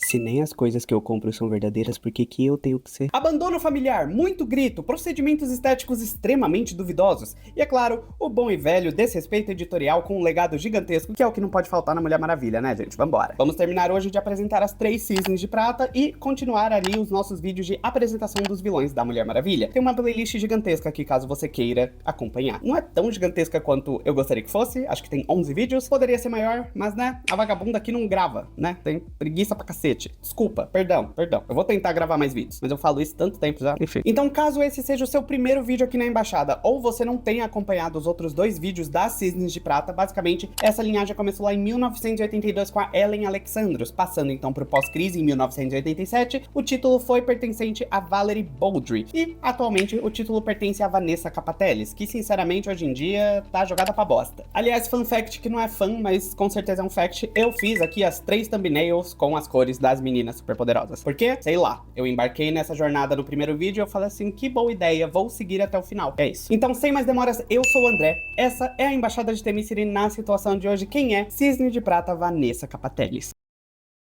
Se nem as coisas que eu compro são verdadeiras, por que que eu tenho que ser? Abandono familiar, muito grito, procedimentos estéticos extremamente duvidosos. E é claro, o bom e velho desrespeito editorial com um legado gigantesco, que é o que não pode faltar na Mulher Maravilha, né, gente? Vambora. Vamos terminar hoje de apresentar as 3 cisnes de prata e continuar ali os nossos vídeos de apresentação dos vilões da Mulher Maravilha. Tem uma playlist gigantesca aqui, caso você queira acompanhar. Não é tão gigantesca quanto eu gostaria que fosse, acho que tem 11 vídeos, poderia ser maior, mas né, a vagabunda aqui não grava, né? Tem preguiça pra cacete. Desculpa, perdão. Eu vou tentar gravar mais vídeos, mas eu falo isso tanto tempo já. Enfim. Então, caso esse seja o seu primeiro vídeo aqui na Embaixada, ou você não tenha acompanhado os outros 2 vídeos das Cisnes de Prata, basicamente, essa linhagem começou lá em 1982 com a Ellen Alexandros, passando então pro pós-crise em 1987, o título foi pertencente a Valerie Baldry, e atualmente o título pertence a Vanessa Capateles, que sinceramente hoje em dia tá jogada pra bosta. Aliás, fun fact que não é fã, mas com certeza é um fact, eu fiz aqui as 3 thumbnails com as cores das meninas superpoderosas. Porque, sei lá, eu embarquei nessa jornada no primeiro vídeo e eu falei assim, que boa ideia, vou seguir até o final. É isso. Então, sem mais demoras, eu sou o André, essa é a Embaixada de Themyscira e na situação de hoje, quem é Cisne de Prata Vanessa Capateles?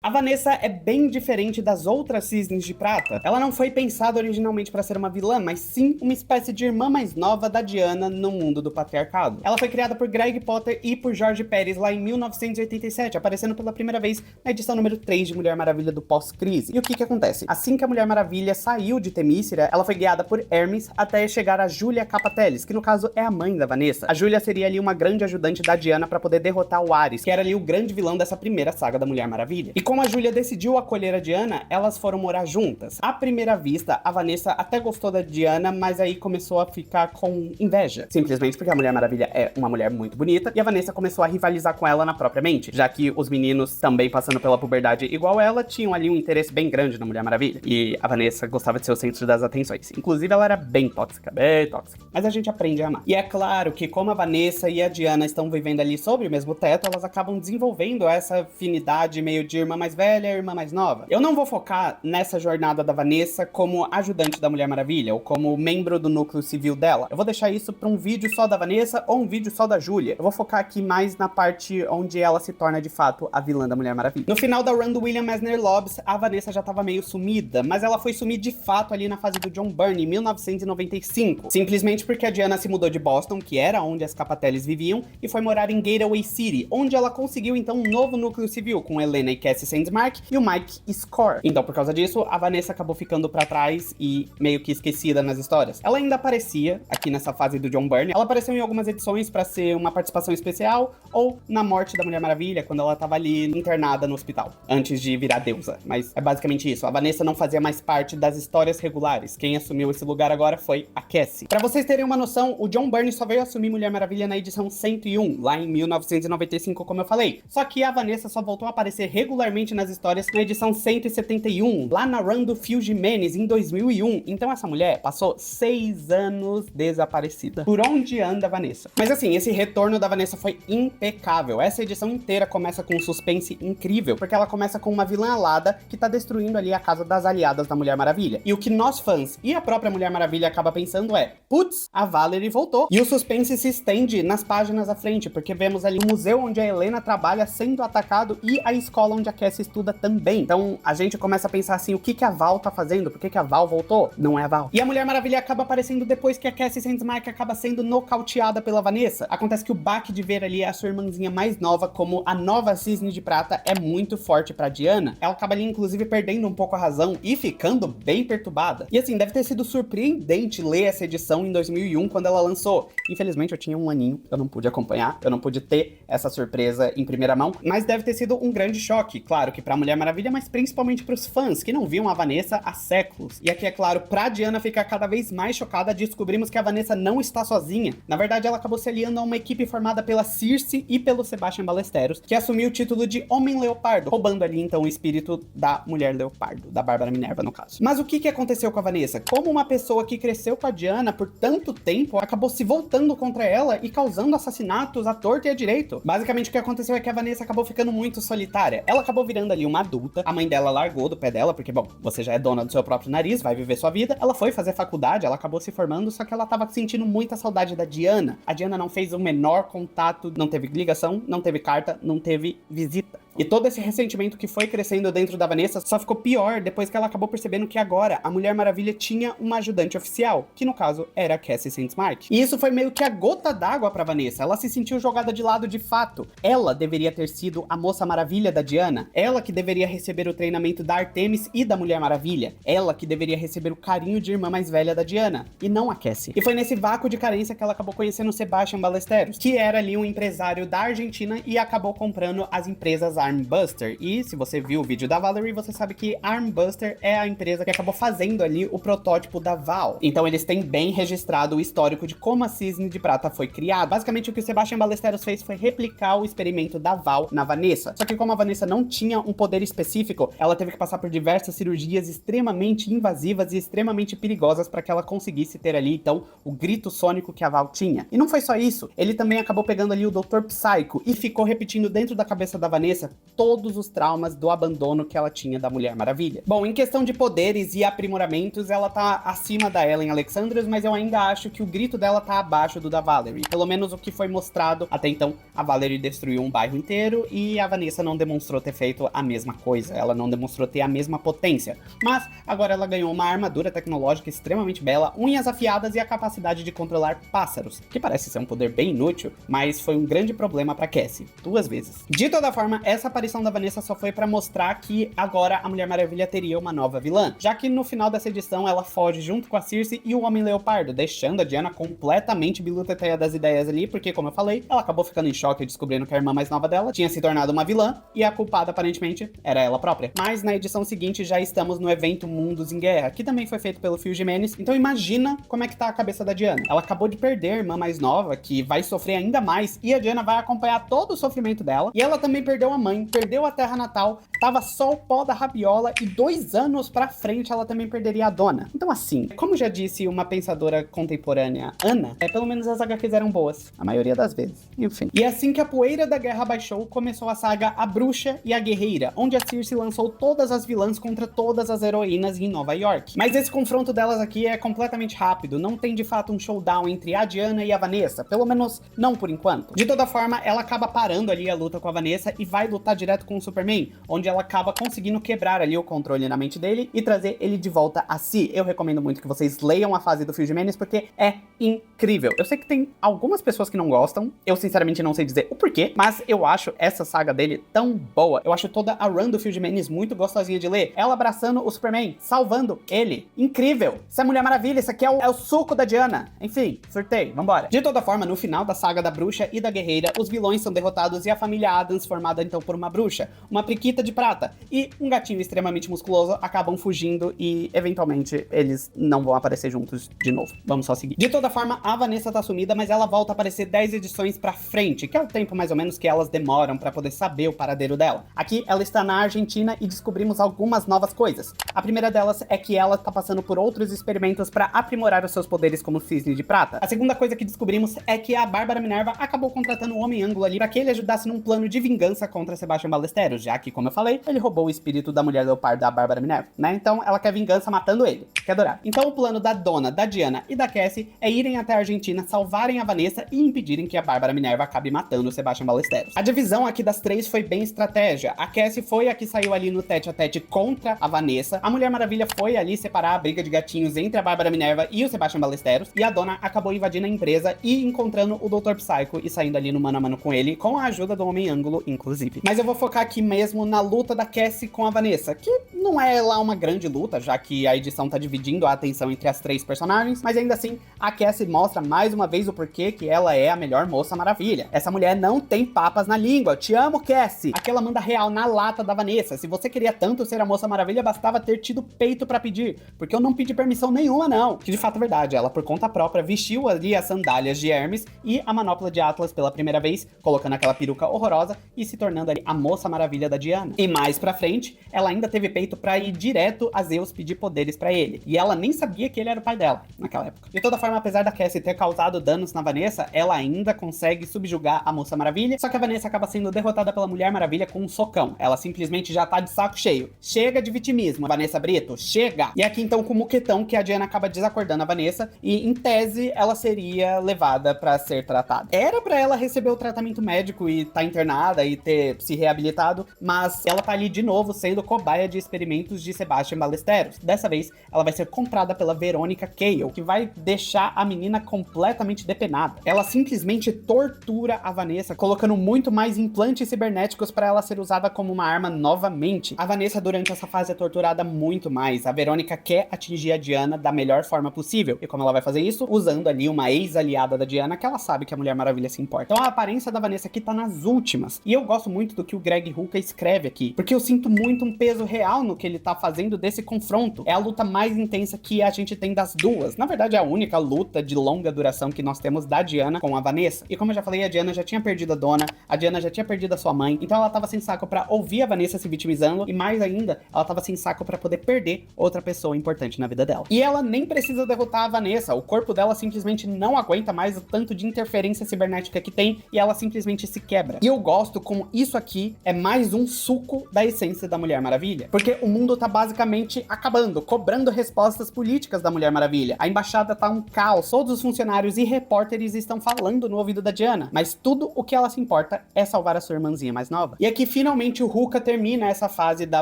A Vanessa é bem diferente das outras Cisnes de Prata. Ela não foi pensada originalmente para ser uma vilã, mas sim uma espécie de irmã mais nova da Diana no mundo do patriarcado. Ela foi criada por Greg Potter e por George Pérez lá em 1987, aparecendo pela primeira vez na edição número 3 de Mulher Maravilha do pós-crise. E o que acontece? Assim que a Mulher Maravilha saiu de Themyscira, ela foi guiada por Hermes até chegar a Julia Capateles, que no caso é a mãe da Vanessa. A Julia seria ali uma grande ajudante da Diana para poder derrotar o Ares, que era ali o grande vilão dessa primeira saga da Mulher Maravilha. E como a Julia decidiu acolher a Diana, elas foram morar juntas. À primeira vista, a Vanessa até gostou da Diana, mas aí começou a ficar com inveja. Simplesmente porque a Mulher Maravilha é uma mulher muito bonita, e a Vanessa começou a rivalizar com ela na própria mente, já que os meninos, também passando pela puberdade igual ela, tinham ali um interesse bem grande na Mulher Maravilha. E a Vanessa gostava de ser o centro das atenções. Inclusive, ela era bem tóxica, bem tóxica. Mas a gente aprende a amar. E é claro que como a Vanessa e a Diana estão vivendo ali sob o mesmo teto, elas acabam desenvolvendo essa afinidade meio de irmã mais velha, a irmã mais nova. Eu não vou focar nessa jornada da Vanessa como ajudante da Mulher Maravilha, ou como membro do núcleo civil dela. Eu vou deixar isso pra um vídeo só da Vanessa, ou um vídeo só da Julia. Eu vou focar aqui mais na parte onde ela se torna, de fato, a vilã da Mulher Maravilha. No final da run do William Messner Lobbs, a Vanessa já tava meio sumida, mas ela foi sumir de fato ali na fase do John Byrne, em 1995. Simplesmente porque a Diana se mudou de Boston, que era onde as Capateles viviam, e foi morar em Gateway City, onde ela conseguiu, então, um novo núcleo civil, com Helena e Cassie Sandsmark, e o Mike Score. Então, por causa disso, a Vanessa acabou ficando pra trás e meio que esquecida nas histórias. Ela ainda aparecia aqui nessa fase do John Byrne. Ela apareceu em algumas edições pra ser uma participação especial, ou na morte da Mulher Maravilha, quando ela tava ali internada no hospital, antes de virar deusa. Mas é basicamente isso. A Vanessa não fazia mais parte das histórias regulares. Quem assumiu esse lugar agora foi a Cassie. Pra vocês terem uma noção, o John Byrne só veio assumir Mulher Maravilha na edição 101, lá em 1995, como eu falei. Só que a Vanessa só voltou a aparecer regularmente nas histórias na edição 171, lá na run do Phil Jimenez, em 2001. Então essa mulher passou 6 anos desaparecida. Por onde anda a Vanessa? Mas assim, esse retorno da Vanessa foi impecável. Essa edição inteira começa com um suspense incrível, porque ela começa com uma vilã alada que tá destruindo ali a casa das aliadas da Mulher Maravilha. E o que nós fãs e a própria Mulher Maravilha acaba pensando é, putz, a Valerie voltou. E o suspense se estende nas páginas à frente, porque vemos ali o museu onde a Helena trabalha sendo atacado e a escola onde a Cassie estuda também. Então a gente começa a pensar assim, o que a Val tá fazendo? Por que a Val voltou? Não é a Val. E a Mulher Maravilha acaba aparecendo depois que a Cassie Sandsmark acaba sendo nocauteada pela Vanessa. Acontece que o baque de ver ali a sua irmãzinha mais nova como a nova Cisne de Prata é muito forte pra Diana. Ela acaba ali inclusive perdendo um pouco a razão e ficando bem perturbada. E assim, deve ter sido surpreendente ler essa edição em 2001 quando ela lançou. Infelizmente eu tinha um aninho, eu não pude acompanhar, eu não pude ter essa surpresa em primeira mão, mas deve ter sido um grande choque, claro que pra Mulher Maravilha, mas principalmente pros fãs que não viam a Vanessa há séculos. E aqui, é claro, pra Diana ficar cada vez mais chocada, descobrimos que a Vanessa não está sozinha. Na verdade, ela acabou se aliando a uma equipe formada pela Circe e pelo Sebastian Ballesteros, que assumiu o título de Homem Leopardo, roubando ali então o espírito da Mulher Leopardo, da Bárbara Minerva no caso. Mas o que aconteceu com a Vanessa? Como uma pessoa que cresceu com a Diana por tanto tempo, acabou se voltando contra ela e causando assassinatos à torta e à direito. Basicamente o que aconteceu é que a Vanessa acabou ficando muito solitária. Ela acabou virando ali uma adulta, a mãe dela largou do pé dela, porque bom, você já é dona do seu próprio nariz, vai viver sua vida. Ela foi fazer faculdade, ela acabou se formando, só que ela tava sentindo muita saudade da Diana. A Diana não fez o menor contato, não teve ligação, não teve carta, não teve visita. E todo esse ressentimento que foi crescendo dentro da Vanessa só ficou pior depois que ela acabou percebendo que agora a Mulher Maravilha tinha uma ajudante oficial, que no caso era a Cassie Sandsmark. E isso foi meio que a gota d'água pra Vanessa, ela se sentiu jogada de lado de fato. Ela deveria ter sido a Moça Maravilha da Diana, ela que deveria receber o treinamento da Artemis e da Mulher Maravilha, ela que deveria receber o carinho de irmã mais velha da Diana, e não a Cassie. E foi nesse vácuo de carência que ela acabou conhecendo o Sebastian Ballesteros, que era ali um empresário da Argentina e acabou comprando as empresas Armbuster. E se você viu o vídeo da Valerie, você sabe que Armbuster é a empresa que acabou fazendo ali o protótipo da Val. Então eles têm bem registrado o histórico de como a Cisne de Prata foi criada. Basicamente o que o Sebastian Ballesteros fez foi replicar o experimento da Val na Vanessa. Só que como a Vanessa não tinha um poder específico, ela teve que passar por diversas cirurgias extremamente invasivas e extremamente perigosas para que ela conseguisse ter ali, então, o grito sônico que a Val tinha. E não foi só isso, ele também acabou pegando ali o Dr. Psycho e ficou repetindo dentro da cabeça da Vanessa todos os traumas do abandono que ela tinha da Mulher Maravilha. Bom, em questão de poderes e aprimoramentos, ela tá acima da Ellen Alexandros, mas eu ainda acho que o grito dela tá abaixo do da Valerie. Pelo menos o que foi mostrado até então, a Valerie destruiu um bairro inteiro e a Vanessa não demonstrou ter feito a mesma coisa, ela não demonstrou ter a mesma potência. Mas agora ela ganhou uma armadura tecnológica extremamente bela, unhas afiadas e a capacidade de controlar pássaros, que parece ser um poder bem inútil, mas foi um grande problema pra Cassie, 2 vezes. De toda forma, essa aparição da Vanessa só foi pra mostrar que agora a Mulher Maravilha teria uma nova vilã, já que no final dessa edição ela foge junto com a Circe e o Homem-Leopardo, deixando a Diana completamente biluteteia das ideias ali, porque como eu falei, ela acabou ficando em choque descobrindo que a irmã mais nova dela tinha se tornado uma vilã, e a culpada aparentemente era ela própria. Mas na edição seguinte já estamos no evento Mundos em Guerra, que também foi feito pelo Phil Jimenez, então imagina como é que tá a cabeça da Diana. Ela acabou de perder a irmã mais nova, que vai sofrer ainda mais, e a Diana vai acompanhar todo o sofrimento dela, e ela também perdeu a mãe, perdeu a terra natal, tava só o pó da rabiola, e 2 anos pra frente ela também perderia a dona. Então assim, como já disse uma pensadora contemporânea, Ana, pelo menos as HQs eram boas, a maioria das vezes. Enfim. E assim que a poeira da guerra baixou, começou a saga A Bruxa e a Guerreira, onde a Circe lançou todas as vilãs contra todas as heroínas em Nova York. Mas esse confronto delas aqui é completamente rápido, não tem de fato um showdown entre a Diana e a Vanessa, pelo menos não por enquanto. De toda forma, ela acaba parando ali a luta com a Vanessa e vai lutar direto com o Superman, onde ela acaba conseguindo quebrar ali o controle na mente dele e trazer ele de volta a si. Eu recomendo muito que vocês leiam a fase do Phil Jimenez, porque é incrível. Eu sei que tem algumas pessoas que não gostam, eu sinceramente não sei dizer o porquê, mas eu acho essa saga dele tão boa. Eu acho toda a run do Phil Jimenez muito gostosinha de ler. Ela abraçando o Superman, salvando ele. Incrível! Isso é Mulher Maravilha, isso aqui é o suco da Diana. Enfim, surtei, vambora. De toda forma, no final da saga da Bruxa e da Guerreira, os vilões são derrotados e a família Addams, formada então por uma bruxa, uma periquita de prata e um gatinho extremamente musculoso, acabam fugindo e, eventualmente, eles não vão aparecer juntos de novo. Vamos só seguir. De toda forma, a Vanessa tá sumida, mas ela volta a aparecer 10 edições pra frente, que é o tempo mais ou menos que elas demoram pra poder saber o paradeiro dela. Aqui, ela está na Argentina e descobrimos algumas novas coisas. A primeira delas é que ela tá passando por outros experimentos pra aprimorar os seus poderes como Cisne de Prata. A segunda coisa que descobrimos é que a Bárbara Minerva acabou contratando o Homem-Ângulo ali pra que ele ajudasse num plano de vingança contra Sebastian Ballesteros, já que, como eu falei, ele roubou o espírito da Mulher Leopardo da Bárbara Minerva, né? Então ela quer vingança matando ele. Que adorar. Então o plano da Dona, da Diana e da Cassie é irem até a Argentina, salvarem a Vanessa e impedirem que a Bárbara Minerva acabe matando o Sebastian Ballesteros. A divisão aqui das três foi bem estratégia. A Cassie foi a que saiu ali no tete a tete contra a Vanessa. A Mulher Maravilha foi ali separar a briga de gatinhos entre a Bárbara Minerva e o Sebastian Ballesteros. E a Dona acabou invadindo a empresa e encontrando o Dr. Psycho e saindo ali no mano a mano com ele, com a ajuda do Homem-Ângulo, inclusive. Mas eu vou focar aqui mesmo na luta da Cassie com a Vanessa, que não é lá uma grande luta, já que a edição tá dividindo a atenção entre as três personagens, mas ainda assim, a Cassie mostra mais uma vez o porquê que ela é a melhor Moça Maravilha. Essa mulher não tem papas na língua. Eu te amo, Cassie! Aquela manda real na lata da Vanessa. Se você queria tanto ser a Moça Maravilha, bastava ter tido peito pra pedir, porque eu não pedi permissão nenhuma, não. Que de fato é verdade, ela por conta própria vestiu ali as sandálias de Hermes e a manopla de Atlas pela primeira vez, colocando aquela peruca horrorosa e se tornando ali a Moça Maravilha da Diana. E mais pra frente, ela ainda teve peito pra ir direto a Zeus pedir poderes pra ele. E ela nem sabia que ele era o pai dela, naquela época. De toda forma, apesar da Cassie ter causado danos na Vanessa, ela ainda consegue subjugar a Moça Maravilha, só que a Vanessa acaba sendo derrotada pela Mulher Maravilha com um socão. Ela simplesmente já tá de saco cheio. Chega de vitimismo, Vanessa Brito, chega! E aqui então com o muquetão que a Diana acaba desacordando a Vanessa e, em tese, ela seria levada pra ser tratada. Era pra ela receber o tratamento médico e tá internada e ter se reabilitado, mas ela tá ali de novo sendo cobaia de experimentos de Sebastian Ballesteros. Dessa vez, ela vai ser comprada pela Veronica Cale, que vai deixar a menina completamente depenada. Ela simplesmente tortura a Vanessa, colocando muito mais implantes cibernéticos para ela ser usada como uma arma novamente. A Vanessa, durante essa fase, é torturada muito mais. A Veronica quer atingir a Diana da melhor forma possível. E como ela vai fazer isso? Usando ali uma ex-aliada da Diana, que ela sabe que a Mulher Maravilha se importa. Então a aparência da Vanessa aqui tá nas últimas. E eu gosto muito do que o Greg Rucka escreve aqui, porque eu sinto muito um peso real no que ele tá fazendo desse confronto. É a luta mais intensa que a gente tem das duas. Na verdade, é a única luta de longa duração que nós temos da Diana com a Vanessa. E como eu já falei, a Diana já tinha perdido a dona, a Diana já tinha perdido a sua mãe, então ela tava sem saco pra ouvir a Vanessa se vitimizando, e mais ainda, ela tava sem saco pra poder perder outra pessoa importante na vida dela. E ela nem precisa derrotar a Vanessa, o corpo dela simplesmente não aguenta mais o tanto de interferência cibernética que tem, e ela simplesmente se quebra. E eu gosto como isso aqui é mais um suco da essência da Mulher Maravilha, porque o mundo tá basicamente acabando, cobrando respostas políticas da Mulher Maravilha. A embaixada tá um caos, todos os funcionários e repórteres estão falando no ouvido da Diana, mas tudo o que ela se importa é salvar a sua irmãzinha mais nova. E aqui finalmente o Rucka termina essa fase da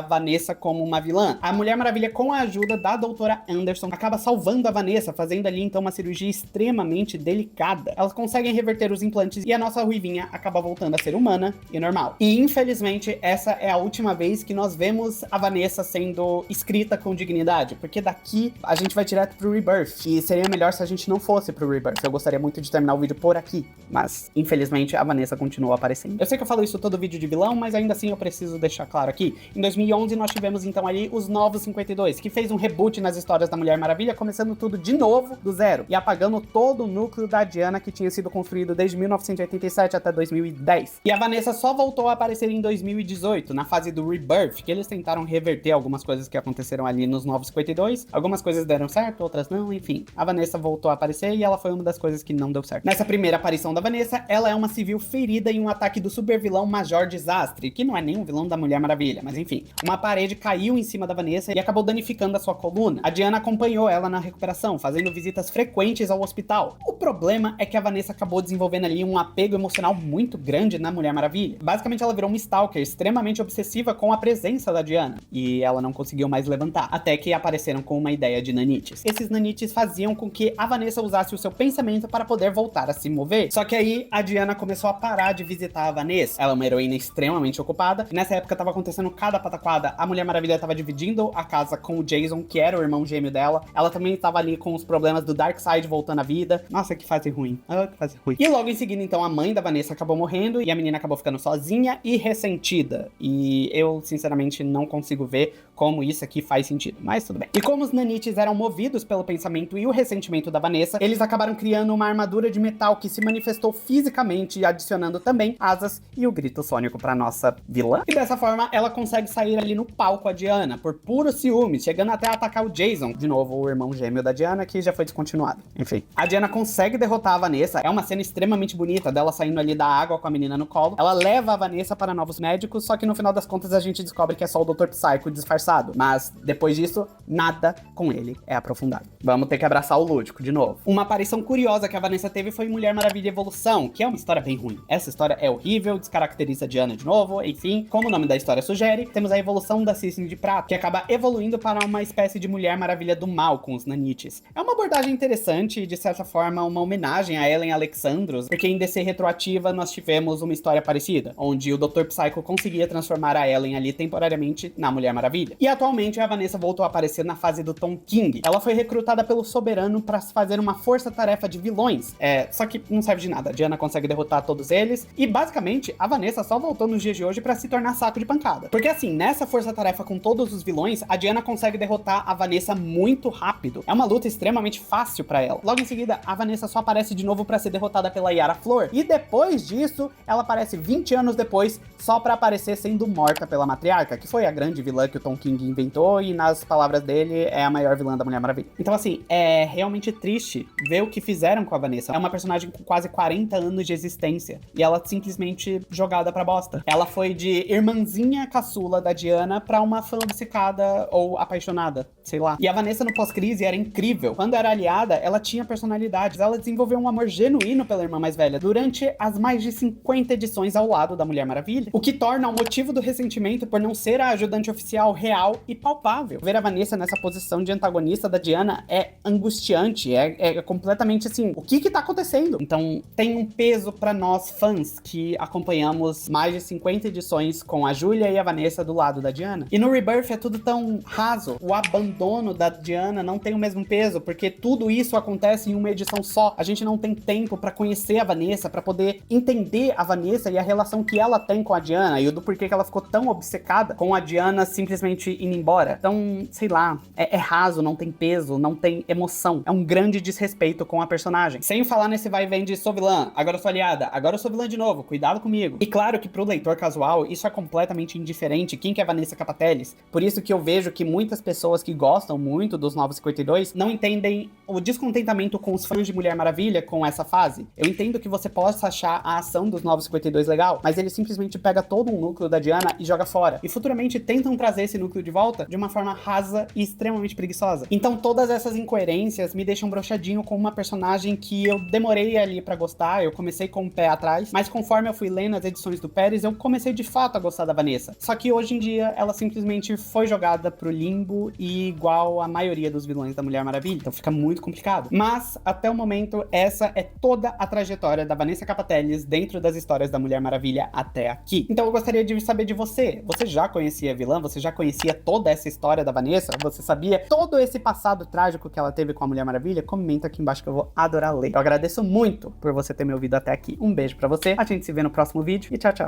Vanessa como uma vilã. A Mulher Maravilha, com a ajuda da doutora Anderson, acaba salvando a Vanessa, fazendo ali então uma cirurgia extremamente delicada. Elas conseguem reverter os implantes e a nossa ruivinha acaba voltando a ser humana e normal. E infelizmente essa é a última vez que nós vemos a Vanessa sendo escrita com dignidade, porque daqui a gente vai direto pro Rebirth, e seria melhor se a gente não fosse pro Rebirth. Eu gostaria muito de terminar o vídeo por aqui, mas infelizmente a Vanessa continua aparecendo. Eu sei que eu falo isso todo vídeo de vilão, mas ainda assim eu preciso deixar claro aqui. Em 2011 nós tivemos então ali os Novos 52, que fez um reboot nas histórias da Mulher Maravilha, começando tudo de novo do zero, e apagando todo o núcleo da Diana que tinha sido construído desde 1987 até 2010. E a Vanessa só voltou a aparecer em 2018, na fase do Rebirth, que eles tentaram reverter algumas coisas que aconteceram ali nos Novos 52, algumas coisas deram certo, outras não, enfim. A Vanessa voltou a aparecer e ela foi uma das coisas que não deu certo. Nessa primeira aparição da Vanessa, ela é uma civil ferida em um ataque do supervilão Major Desastre, que não é nem um vilão da Mulher Maravilha, mas enfim. Uma parede caiu em cima da Vanessa e acabou danificando a sua coluna. A Diana acompanhou ela na recuperação, fazendo visitas frequentes ao hospital. O problema é que a Vanessa acabou desenvolvendo ali um apego emocional muito grande na Mulher Maravilha. Basicamente ela virou uma stalker extremamente obsessiva com a presença da Diana, e ela não conseguiu mais levantar, até que apareceram com uma ideia de nanites. Esses nanites faziam com que a Vanessa usasse o seu pensamento para poder voltar a se mover. Só que aí a Diana começou a parar de visitar a Vanessa. Ela é uma heroína extremamente ocupada, e nessa época tava acontecendo cada pataquada. A Mulher Maravilha tava dividindo a casa com o Jason, que era o irmão gêmeo dela. Ela também tava ali com os problemas do Darkseid voltando à vida. Nossa, que fase ruim. Ah, que fase ruim. E logo em seguida, então, a mãe da Vanessa acabou morrendo, e a menina acabou ficando sozinha e ressentida. E eu, sinceramente, não consigo ver como isso aqui faz sentido, mas tudo bem. E como os nanites eram movidos pelo pensamento e o ressentimento da Vanessa, eles acabaram criando uma armadura de metal que se manifestou fisicamente, adicionando também asas e o grito sônico pra nossa vilã. E dessa forma, ela consegue sair ali no palco a Diana, por puro ciúme, chegando até a atacar o Jason, de novo o irmão gêmeo da Diana, que já foi descontinuado. Enfim, a Diana consegue derrotar a Vanessa, é uma cena extremamente bonita dela saindo ali da água com a menina no colo. Ela leva a Vanessa para novos médicos, só que no final das contas a gente descobre que é só o Dr. Psycho disfarçado. Mas depois disso, nada com ele é aprofundado. Vamos ter que abraçar o lúdico de novo. Uma aparição curiosa que a Vanessa teve foi Mulher Maravilha Evolução, que é uma história bem ruim. Essa história é horrível, descaracteriza a Diana de novo, enfim. Como o nome da história sugere, temos a evolução da Cisne de Prata, que acaba evoluindo para uma espécie de Mulher Maravilha do mal com os nanites. É uma abordagem interessante e, de certa forma, uma homenagem a Ellen Alexandros, porque em DC Retroativa nós tivemos uma história parecida, onde o Dr. Psycho conseguia transformar a Ellen ali temporariamente na Mulher Maravilha. E atualmente a Vanessa voltou a aparecer na fase do Tom King. Ela foi recrutada pelo Soberano para fazer uma força-tarefa de vilões. Só que não serve de nada. A Diana consegue derrotar todos eles. E basicamente a Vanessa só voltou nos dias de hoje para se tornar saco de pancada. Porque assim, nessa força-tarefa com todos os vilões, a Diana consegue derrotar a Vanessa muito rápido. É uma luta extremamente fácil para ela. Logo em seguida, a Vanessa só aparece de novo para ser derrotada pela Yara Flor. E depois disso, ela aparece 20 anos depois, só para aparecer sendo morta pela Matriarca, que foi a grande vilã que o Tom King inventou, e nas palavras dele, é a maior vilã da Mulher Maravilha. Então assim, é realmente triste ver o que fizeram com a Vanessa. É uma personagem com quase 40 anos de existência, e ela simplesmente jogada pra bosta. Ela foi de irmãzinha caçula da Diana pra uma fã obcecada ou apaixonada, sei lá. E a Vanessa no pós-crise era incrível. Quando era aliada, ela tinha personalidades, ela desenvolveu um amor genuíno pela irmã mais velha durante as mais de 50 edições ao lado da Mulher Maravilha, o que torna o motivo do ressentimento por não ser a ajudante oficial real e palpável. Ver a Vanessa nessa posição de antagonista da Diana é angustiante, é completamente assim, o que tá acontecendo? Então tem um peso pra nós fãs que acompanhamos mais de 50 edições com a Júlia e a Vanessa do lado da Diana. E no Rebirth é tudo tão raso, o abandono da Diana não tem o mesmo peso, porque tudo isso acontece em uma edição só. A gente não tem tempo pra conhecer a Vanessa, pra poder entender a Vanessa e a relação que ela tem com a Diana, e o do porquê que ela ficou tão obcecada com a Diana simplesmente indo embora. Então, sei lá, é raso, não tem peso, não tem emoção. É um grande desrespeito com a personagem. Sem falar nesse vai e vem de sou vilã, agora eu sou aliada, agora eu sou vilã de novo, cuidado comigo. E claro que pro leitor casual, isso é completamente indiferente, quem que é Vanessa Capatelli. Por isso que eu vejo que muitas pessoas que gostam muito dos Novos 52 não entendem o descontentamento com os fãs de Mulher Maravilha com essa fase. Eu entendo que você possa achar a ação dos Novos 52 legal, mas ele simplesmente pega todo um núcleo da Diana e joga fora. E futuramente tentam trazer esse núcleo de volta de uma forma rasa e extremamente preguiçosa. Então todas essas incoerências me deixam broxadinho com uma personagem que eu demorei ali pra gostar, eu comecei com o pé atrás, mas conforme eu fui lendo as edições do Pérez, eu comecei de fato a gostar da Vanessa. Só que hoje em dia, ela simplesmente foi jogada pro limbo e igual a maioria dos vilões da Mulher Maravilha, então fica muito complicado. Mas, até o momento, essa é toda a trajetória da Vanessa Capatelli dentro das histórias da Mulher Maravilha até aqui. Então eu gostaria de saber de você. Você já conhecia a vilã? Você já conhecia toda essa história da Vanessa? Você sabia todo esse passado trágico que ela teve com a Mulher Maravilha? Comenta aqui embaixo que eu vou adorar ler. Eu agradeço muito por você ter me ouvido até aqui. Um beijo pra você, a gente se vê no próximo vídeo e tchau, tchau.